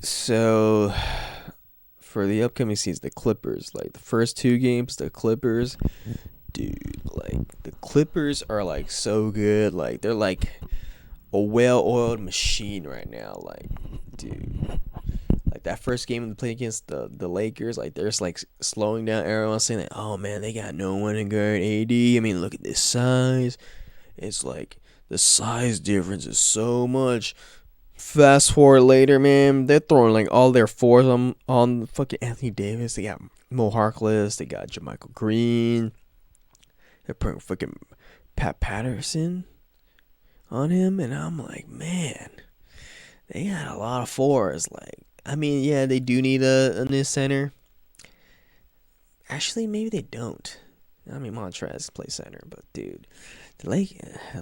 So for the upcoming season, the Clippers, like the first two games, the Clippers, dude, like the Clippers are like so good. Like they're like a well-oiled machine right now. Like, dude, like that first game they played against the Lakers, like they're just like slowing down everyone, saying that, oh man, they got no one to guard AD. I mean, look at this size. It's like the size difference is so much. Fast forward later, man, they're throwing like all their fours on fucking Anthony Davis. They got Mo Harkless, they got JaMychal Green. They're putting fucking Pat Patterson on him, and I'm like, man, they got a lot of fours. Like, I mean, yeah, they do need a new center. Actually, maybe they don't. I mean, Montrez plays center, but dude, the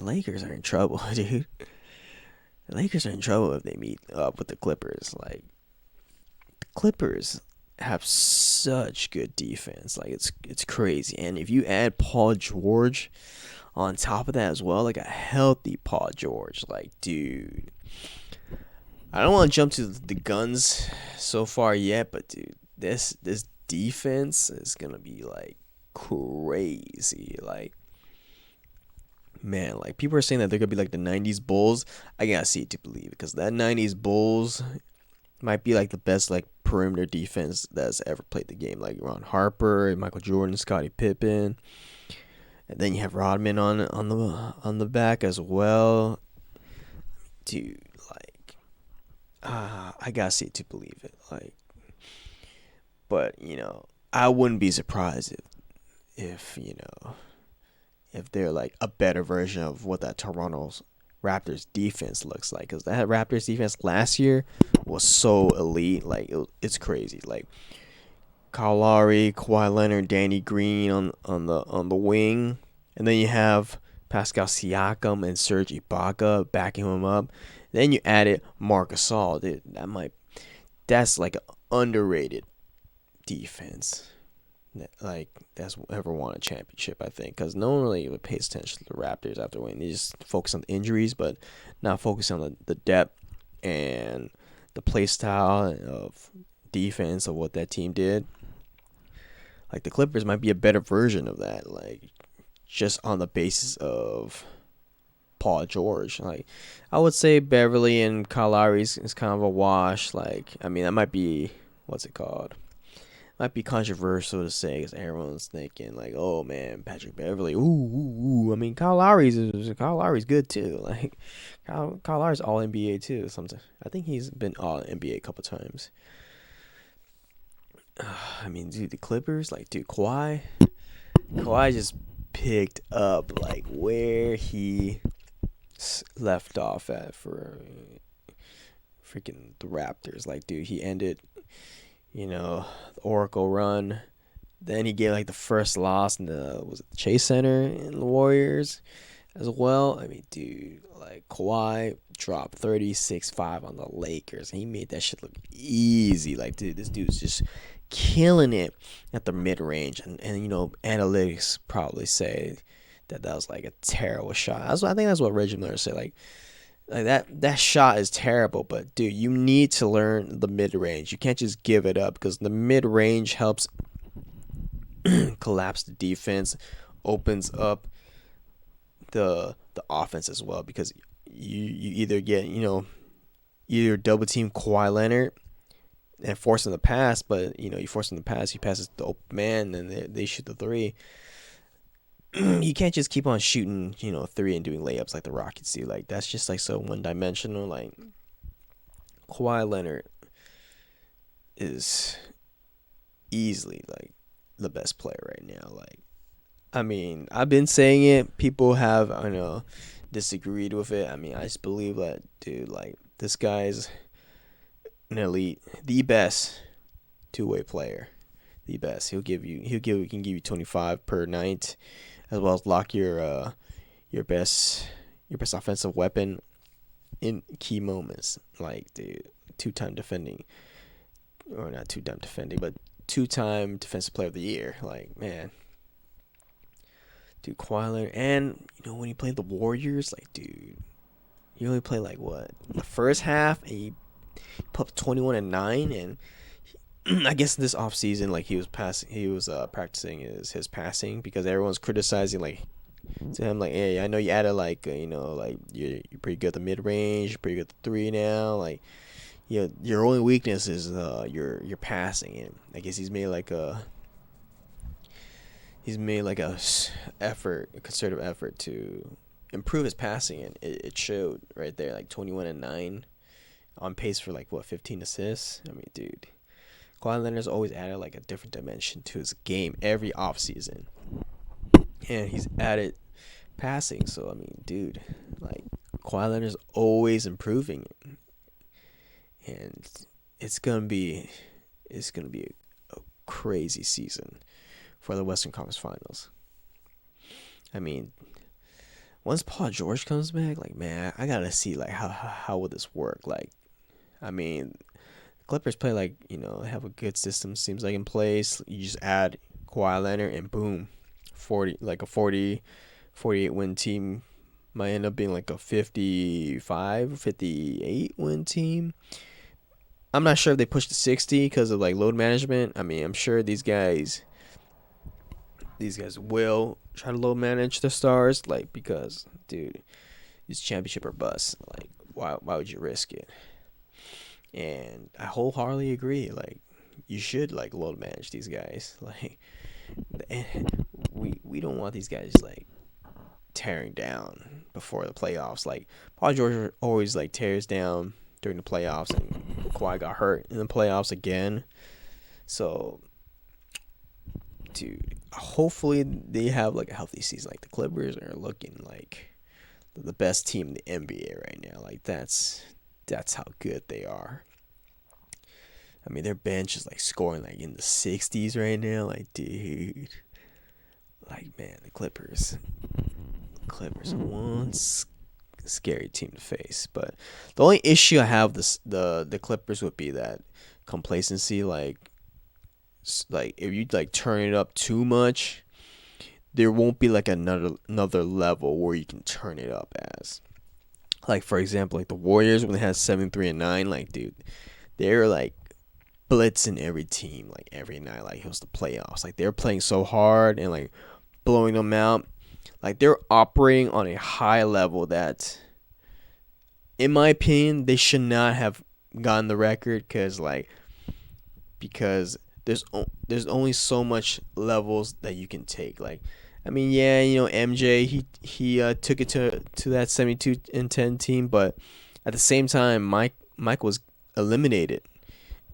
Lakers are in trouble, dude. The Lakers are in trouble if they meet up with the Clippers. Like, the Clippers have such good defense. Like, it's crazy. And if you add Paul George on top of that as well, like a healthy Paul George, like, dude, I don't want to jump to the guns so far yet, but dude, this defense is gonna be like crazy. Like, man, like people are saying that they're gonna be like the '90s Bulls. I gotta see it to believe it, because that '90s Bulls might be like the best like perimeter defense that's ever played the game. Like Ron Harper, Michael Jordan, Scottie Pippen, and then you have Rodman on the back as well, dude. Like, I gotta see it to believe it. Like, but I wouldn't be surprised if if they're like a better version of what that Toronto's Raptors defense looks like, because that Raptors defense last year was so elite. Like, it's crazy. Like Kyle Lowry, Kawhi Leonard, Danny Green on the wing, and then you have Pascal Siakam and Serge Ibaka backing him up. Then you added Marc Gasol. Dude, that's like an underrated defense. Like, that's ever won a championship, I think, because no one really pays attention to the Raptors after winning. They just focus on the injuries, but not focus on the depth and the play style of defense of what that team did. Like, the Clippers might be a better version of that, like, just on the basis of Paul George. Like, I would say Beverly and Kyle Lowry is kind of a wash. Like, I mean, that might be, what's it called? Might be controversial to say, because everyone's thinking like, oh man, Patrick Beverly, ooh, ooh, ooh. I mean, Kyle Lowry's good too. Like, Kyle Lowry's all NBA too. Sometimes I think he's been all NBA a couple times. I mean, dude, the Clippers, like, dude, Kawhi just picked up like where he left off at for freaking the Raptors. Like, dude, he ended the Oracle run. Then he gave like the first loss in the Chase Center in the Warriors as well. I mean, dude, like Kawhi dropped 36-5 on the Lakers. He made that shit look easy. Like, dude, this dude's just killing it at the mid range, and analytics probably say that was like a terrible shot. I think that's what Reggie Miller said. Like that shot is terrible, but dude, you need to learn the mid range. You can't just give it up, because the mid range helps collapse the defense, opens up the offense as well, because you either get either double team Kawhi Leonard and force him to pass, but you force him to pass, he passes the open man, and they shoot the three. You can't just keep on shooting, three and doing layups like the Rockets do. Like, that's just like so one dimensional. Like, Kawhi Leonard is easily like the best player right now. Like, I mean, I've been saying it. People have, I know, disagreed with it. I mean, I just believe that, dude, like, this guy's an elite, the best two-way player, the best. He can give you 25 per night, as well as lock your best offensive weapon in key moments. Like, dude, two-time defending, or not two-time defending, but two-time defensive player of the year. Like, man, dude, Kawhi Leonard. And when he played the Warriors, like, dude, he only played like what, the first half, and he put up 21-9, and I guess this offseason, like he was practicing his passing because everyone's criticizing like to him like, hey, I know you added like like you're pretty good at the mid range, you're pretty good at the three now, like your only weakness is your passing, and I guess he's made like a concerted effort to improve his passing, and it showed right there, like 21-9, on pace for like what 15 assists. I mean, dude, Kawhi Leonard's always added like a different dimension to his game every offseason, and he's added passing. So I mean, dude, like Kawhi Leonard's always improving, and it's gonna be a crazy season for the Western Conference Finals. I mean, once Paul George comes back, like man, I gotta see like how will this work? Like, I mean, Clippers play like they have a good system seems like in place. You just add Kawhi Leonard and boom, 48 win team might end up being like a 55, 58 win team. I'm not sure if they push to 60 because of like load management. I mean, I'm sure these guys will try to load manage the stars, like, because dude, it's championship or bust. Like, why would you risk it? And I wholeheartedly agree. Like, you should like load manage these guys. Like, we don't want these guys like tearing down before the playoffs. Like, Paul George always like tears down during the playoffs, and Kawhi got hurt in the playoffs again. So, dude, hopefully they have like a healthy season. Like, the Clippers are looking like the best team in the NBA right now. Like, that's how good they are. I mean, their bench is like scoring like in the 60s right now. Like, dude, like, man, the Clippers are one scary team to face. But the only issue I have with the Clippers would be that complacency. Like if you like turn it up too much, there won't be like another level where you can turn it up as. Like, for example, like the Warriors when they had 7-3-9, like, dude, they're like blitzing every team like every night, like it was the playoffs. Like, they're playing so hard and like blowing them out. Like, they're operating on a high level that, in my opinion, they should not have gotten the record because there's only so much levels that you can take. Like, I mean, yeah, MJ he took it to that 72-10 team, but at the same time, Mike was eliminated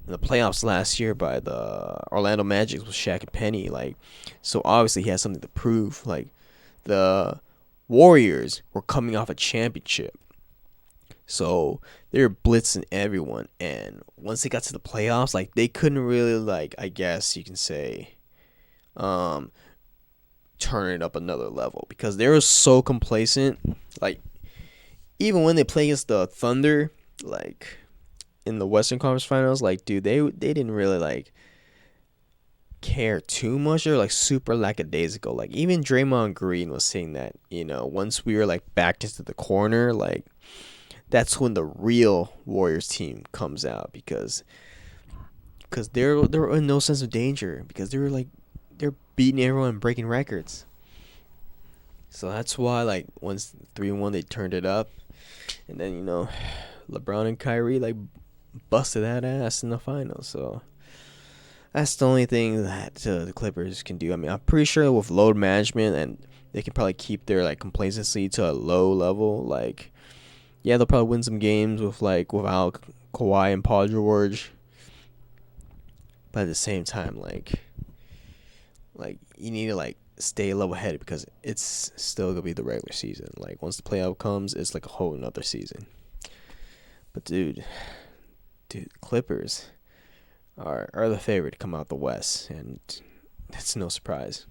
in the playoffs last year by the Orlando Magic with Shaq and Penny. Like, so obviously he has something to prove. Like, the Warriors were coming off a championship, so they were blitzing everyone, and once they got to the playoffs, like, they couldn't really, like, I guess you can say, turn it up another level because they were so complacent. Like, even when they play against the Thunder, like in the Western Conference Finals, like, dude, they didn't really like care too much. They're like super lackadaisical. Like, even Draymond Green was saying that once we were like backed into the corner, like, that's when the real Warriors team comes out because they're in no sense of danger because they're beating everyone and breaking records. So that's why, like, once 3-1 they turned it up, and then LeBron and Kyrie like busted that ass in the finals. So that's the only thing that the Clippers can do. I mean, I'm pretty sure with load management, and they can probably keep their like complacency to a low level. Like, yeah, they'll probably win some games without Kawhi and Paul George. But at the same time, like you need to like stay level headed because it's still gonna be the regular season. Like, once the playoff comes, it's like a whole another season. But dude, Clippers are the favorite to come out the West, and it's no surprise.